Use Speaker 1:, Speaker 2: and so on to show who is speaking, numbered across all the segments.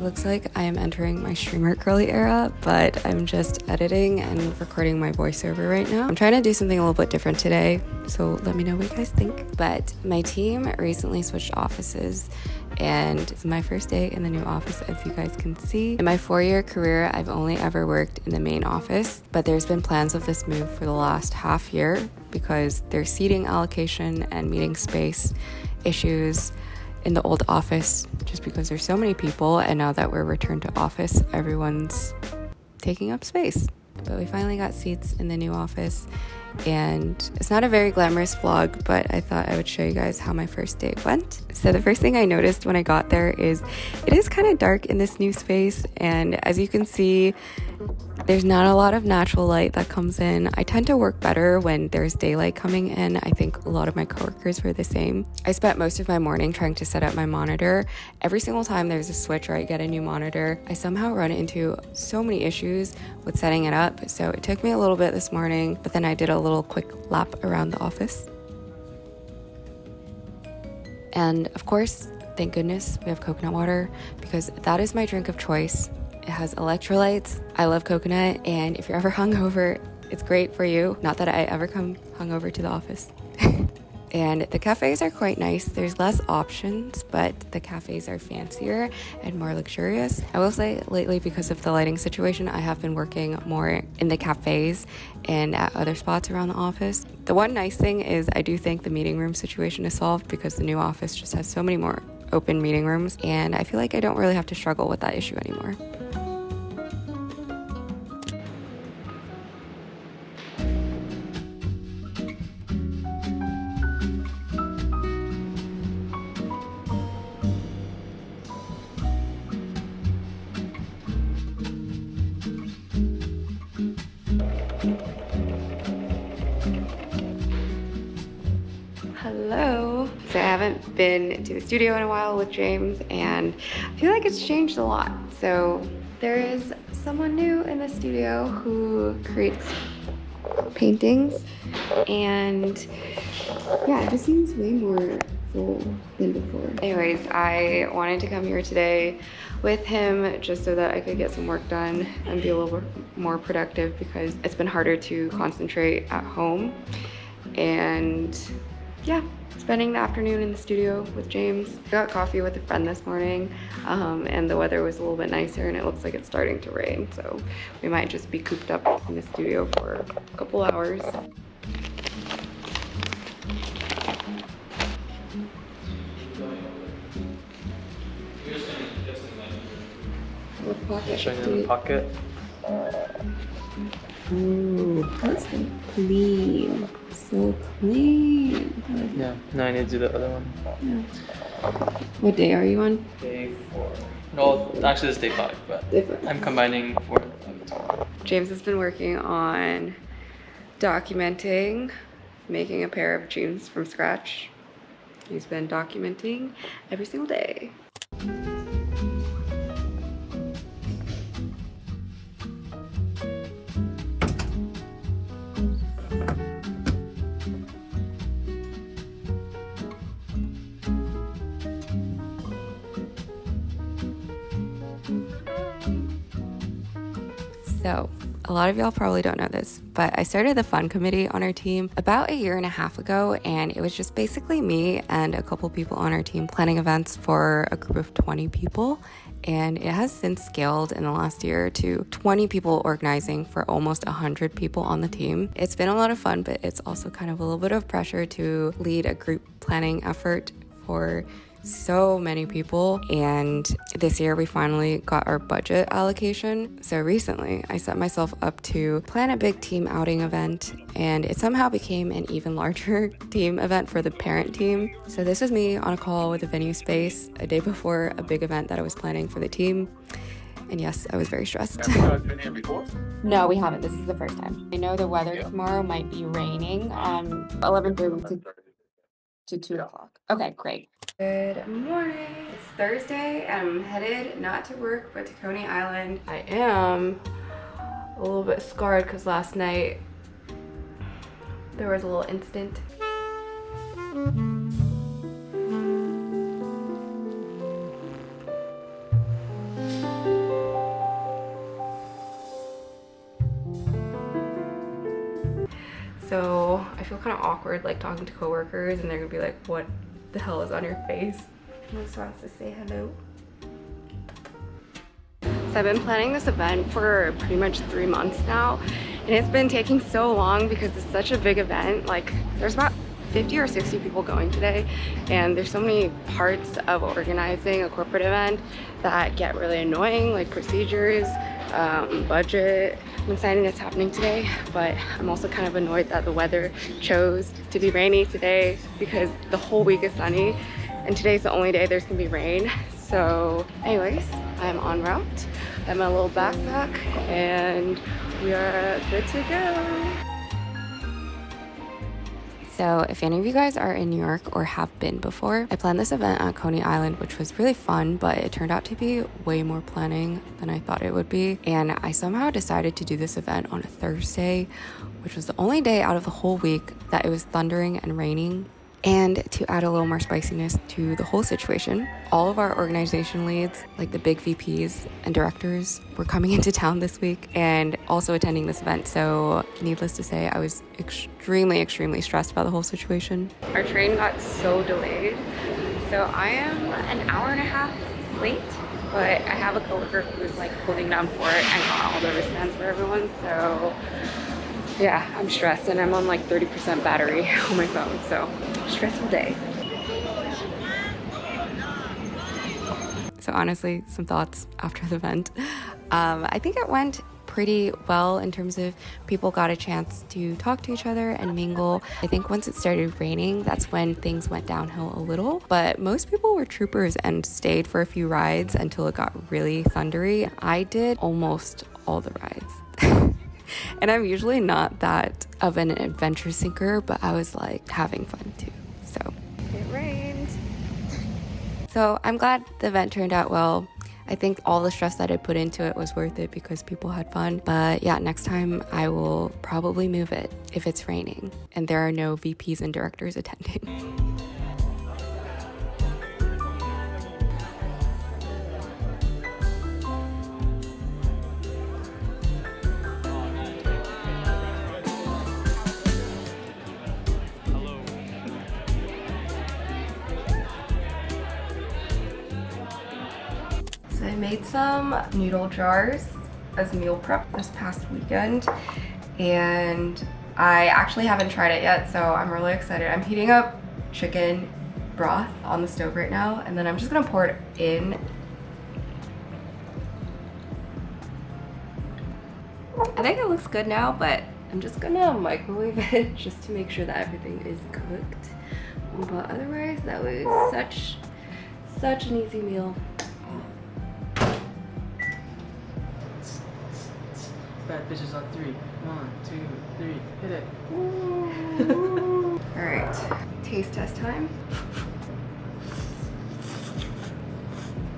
Speaker 1: looks like I am entering my streamer curly era, but I'm just editing and recording my voiceover right now. I'm trying to do something a little bit different today, so let me know what you guys think. But my team recently switched offices, and it's my first day in the new office, as you guys can see. In my 4-year career, I've only ever worked in the main office, but there's been plans of this move for the last half year because there's seating allocation and meeting space issues in the old office, just because there's so many people, and now that we're returned to office, everyone's taking up space. But we finally got seats in the new office, and it's not a very glamorous vlog, but I thought I would show you guys how my first day went. So the first thing I noticed when I got there is it is kind of dark in this new space, and as you can see, there's not a lot of natural light that comes in. I tend to work better when there's daylight coming in. I think a lot of my coworkers were the same. I spent most of my morning trying to set up my monitor. Every single time there's a switch or I get a new monitor, I somehow run into so many issues with setting it up. So it took me a little bit this morning, but then I did a little quick lap around the office. And of course, thank goodness we have coconut water, because that is my drink of choice. It has electrolytes. I love coconut, and if you're ever hungover, it's great for you. Not that I ever come hungover to the office. And the cafes are quite nice. There's less options, but the cafes are fancier and more luxurious. I will say lately, because of the lighting situation, I have been working more in the cafes and at other spots around the office. The one nice thing is I do think the meeting room situation is solved, because the new office just has so many more open meeting rooms, and I feel like I don't really have to struggle with that issue anymore. Hello. So I haven't been to the studio in a while with James, and I feel like it's changed a lot. So there is someone new in the studio who creates paintings, and yeah, it just seems way more full than before. Anyways, I wanted to come here today with him just so that I could get some work done and be a little bit more productive, because it's been harder to concentrate at home. And yeah, spending the afternoon in the studio with James. Got coffee with a friend this morning, and the weather was a little bit nicer, and it looks like it's starting to rain, so we might just be cooped up in the studio for a couple hours. What pocket?
Speaker 2: Showing you the pocket.
Speaker 1: Ooh, that's clean. So clean.
Speaker 2: Yeah, now I need to do the other one.
Speaker 1: Yeah. What day are you on?
Speaker 2: Day 4. No, actually it's day 5, but
Speaker 1: Different.
Speaker 2: I'm combining 4 and 5.
Speaker 1: James has been working on documenting making a pair of jeans from scratch. He's been documenting every single day. So, a lot of y'all probably don't know this, but I started the fun committee on our team about 1.5 years ago, and it was just basically me and a couple people on our team planning events for a group of 20 people. And it has since scaled in the last year to 20 people organizing for almost 100 people on the team. It's been a lot of fun, but it's also kind of a little bit of pressure to lead a group planning effort for so many people. And this year we finally got our budget allocation. So recently I set myself up to plan a big team outing event, and it somehow became an even larger team event for the parent team. So this is me on a call with the venue space a day before a big event that I was planning for the team. And yes, I was very stressed.
Speaker 3: Have you guys been here before?
Speaker 1: No, we haven't. This is the first time. I know the weather tomorrow might be raining. 11:30 to 2 o'clock. Okay, great. Good morning. It's Thursday, and I'm headed not to work but to Coney Island. I am a little bit scarred because last night there was a little incident. feel kind of awkward like talking to coworkers and they're gonna be like, what the hell is on your face? Who just wants to say hello? So I've been planning this event for pretty much 3 months now, and it's been taking so long because it's such a big event. Like there's about 50 or 60 people going today, and there's so many parts of organizing a corporate event that get really annoying, like procedures, budget. I'm excited it's happening today, but I'm also kind of annoyed that the weather chose to be rainy today because the whole week is sunny and today's the only day there's gonna be rain. So anyways, I'm en route. I have my little backpack and we are good to go. So if any of you guys are in New York or have been before, I planned this event at Coney Island, which was really fun, but it turned out to be way more planning than I thought it would be. And I somehow decided to do this event on a Thursday, which was the only day out of the whole week that it was thundering and raining. And to add a little more spiciness to the whole situation, all of our organization leads, like the big VPs and directors, were coming into town this week and also attending this event. So needless to say, I was extremely stressed about the whole situation. Our train got so delayed. So I am an hour and a half late, but I have a coworker who's like holding down for it and got all the wristbands for everyone. So yeah, I'm stressed and I'm on like 30% battery on my phone, so stressful day. So honestly, some thoughts after the event. I think it went pretty well in terms of people got a chance to talk to each other and mingle. I think once it started raining, that's when things went downhill a little, but most people were troopers and stayed for a few rides until it got really thundery. I did almost all the rides. And I'm usually not that of an adventure seeker, but I was like having fun too. So it rained. So I'm glad the event turned out well. I think all the stress that I put into it was worth it because people had fun. But yeah, next time I will probably move it if it's raining and there are no VPs and directors attending. So I made some noodle jars as meal prep this past weekend, and I actually haven't tried it yet, so I'm really excited. I'm heating up chicken broth on the stove right now, and then I'm just gonna pour it in. I think it looks good now, but I'm just gonna microwave it just to make sure that everything is cooked. But otherwise, that was such an easy meal.
Speaker 2: Bad bitches on 3. 1, 2, 3. Hit it.
Speaker 1: All right, taste test time.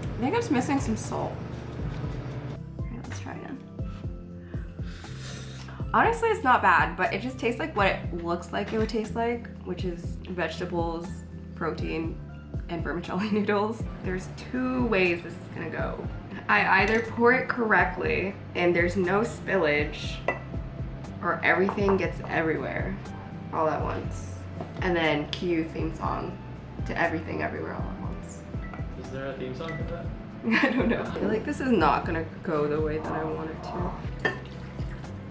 Speaker 1: I think it's missing some salt. All right, let's try again. Honestly, it's not bad, but it just tastes like what it looks like it would taste like, which is vegetables, protein, and vermicelli noodles. There's 2 ways this is gonna go. I either pour it correctly and there's no spillage, or everything gets everywhere all at once. And then cue theme song to everything everywhere all at once.
Speaker 2: Is there a theme song for that?
Speaker 1: I don't know. I feel like this is not gonna go the way that I want it to.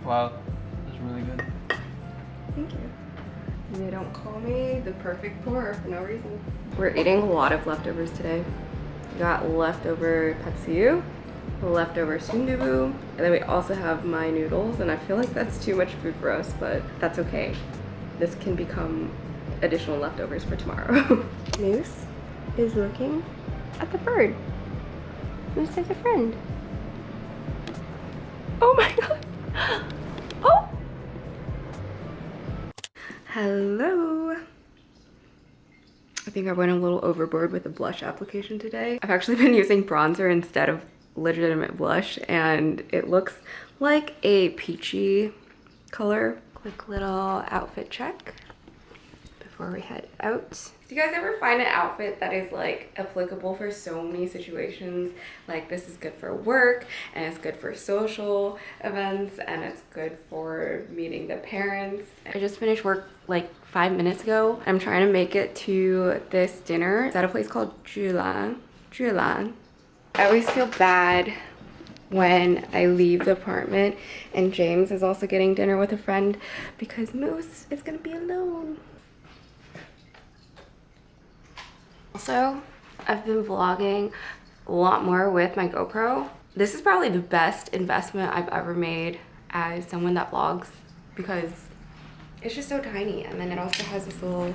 Speaker 2: Wow, that's really good.
Speaker 1: Thank you. They don't call me the perfect pourer for no reason. We're eating a lot of leftovers today. We got leftover patsiu, leftover sundubu, and then we also have my noodles, and I feel like that's too much food for us, but that's okay. This can become additional leftovers for tomorrow. Moose is looking at the bird. Moose has a friend. Oh my god. Oh! Hello. I think I went a little overboard with the blush application today. I've actually been using bronzer instead of legitimate blush, and it looks like a peachy color. Quick little outfit check before we head out. Do you guys ever find an outfit that is like applicable for so many situations? Like this is good for work, and it's good for social events, and it's good for meeting the parents. I just finished work like 5 minutes ago. I'm trying to make it to this dinner. It's at a place called Julan. I always feel bad when I leave the apartment and James is also getting dinner with a friend because Moose is gonna be alone. Also, I've been vlogging a lot more with my GoPro. This is probably the best investment I've ever made as someone that vlogs because it's just so tiny, and then it also has this little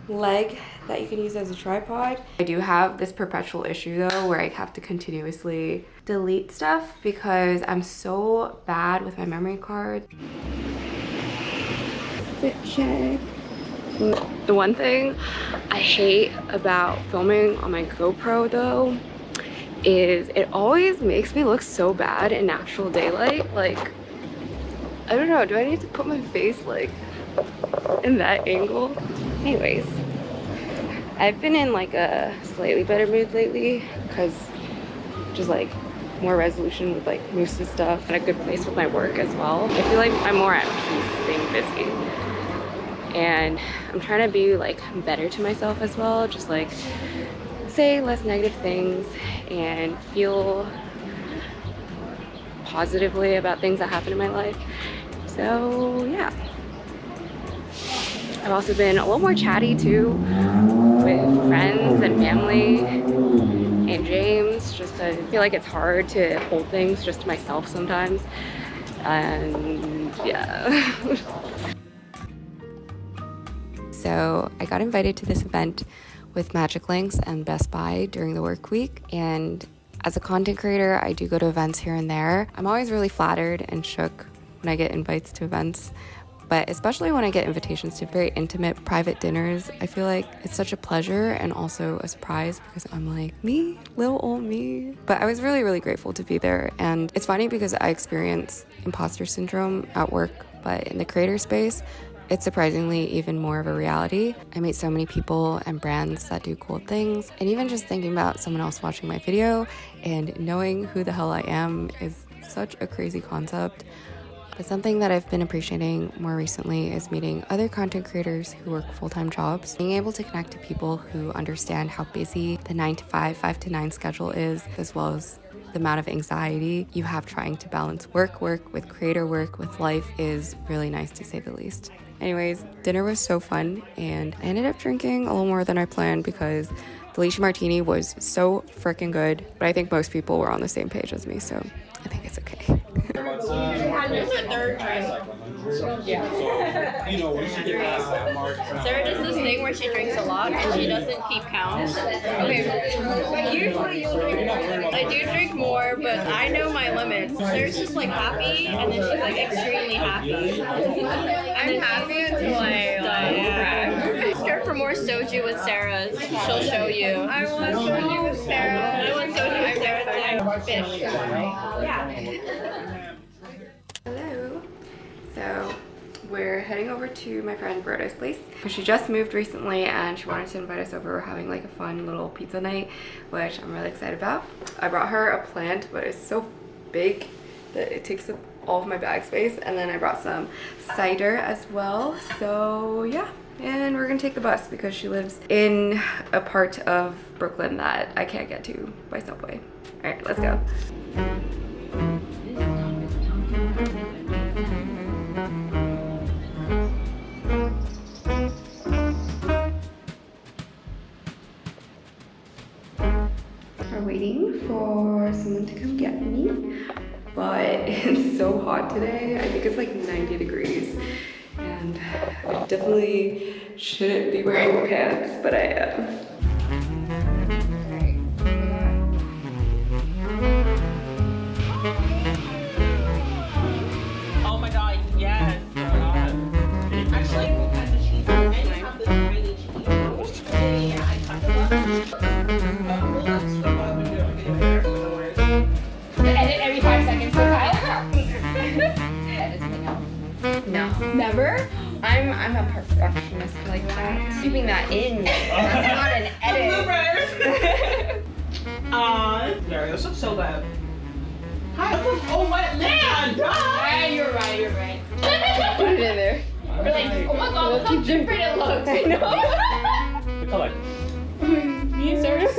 Speaker 1: leg that you can use as a tripod. I do have this perpetual issue though where I have to continuously delete stuff because I'm so bad with my memory card. Fit check. The one thing I hate about filming on my GoPro though is it always makes me look so bad in natural daylight. Like, I don't know, do I need to put my face like in that angle? Anyways, I've been in like a slightly better mood lately because just like more resolution with like Moose's stuff and a good place with my work as well. I feel like I'm more at peace being busy. And I'm trying to be like better to myself as well, just like say less negative things and feel positively about things that happen in my life. So yeah. I've also been a little more chatty too with friends and family and James. Just I feel like it's hard to hold things just to myself sometimes. And yeah. So I got invited to this event with Magic Links and Best Buy during the work week. And as a content creator, I do go to events here and there. I'm always really flattered and shook when I get invites to events, but especially when I get invitations to very intimate private dinners, I feel like it's such a pleasure and also a surprise because I'm like, me, little old me. But I was really, really grateful to be there. And it's funny because I experience imposter syndrome at work, but in the creator space, it's surprisingly even more of a reality. I meet so many people and brands that do cool things. And even just thinking about someone else watching my video and knowing who the hell I am is such a crazy concept. But something that I've been appreciating more recently is meeting other content creators who work full-time jobs. Being able to connect to people who understand how busy the 9 to 5, 5 to 9 schedule is, as well as the amount of anxiety you have trying to balance work with creator work with life is really nice to say the least. Anyways, dinner was so fun and I ended up drinking a little more than I planned because the lychee martini was so freaking good, but I think most people were on the same page as me, so I think it's okay.
Speaker 3: There's a third drink. Yeah. Sarah does this thing where she drinks a lot and she doesn't keep count. Okay. Usually you'll drink. I do drink more, but I know my limits. Sarah's just like happy and then she's like extremely happy. I'm happy until I crash. Ask her for more soju with Sarah. She'll show you. I want soju with Sarah. I want soju with Sarah. Fish. Yeah.
Speaker 1: Hello. So we're heading over to my friend Broda's place because she just moved recently and she wanted to invite us over. We're having like a fun little pizza night, which I'm really excited about. I brought her a plant, but it's so big that it takes up all of my bag space. And then I brought some cider as well. So yeah, and we're gonna take the bus because she lives in a part of Brooklyn that I can't get to by subway. All right, let's go. We're waiting for someone to come get me, but it's so hot today. I think it's like 90 degrees and I definitely shouldn't be wearing pants, but I am.
Speaker 2: Oh my god, yes. Actually, I just have this tiny cheese. Yeah, I talked about
Speaker 4: Edit every 5 seconds for Kyle. Edit something else.
Speaker 1: No.
Speaker 4: Never?
Speaker 1: I'm a perfectionist like
Speaker 3: like that. Keeping that in. That's not an edit.
Speaker 2: There, this looks so good. Hi. Oh my land!
Speaker 4: Yeah, you're right, you're right.
Speaker 3: Put it in there.
Speaker 4: We're like, oh my god, look how different it looks.
Speaker 3: I know.
Speaker 5: The color.
Speaker 4: Me and Sarah just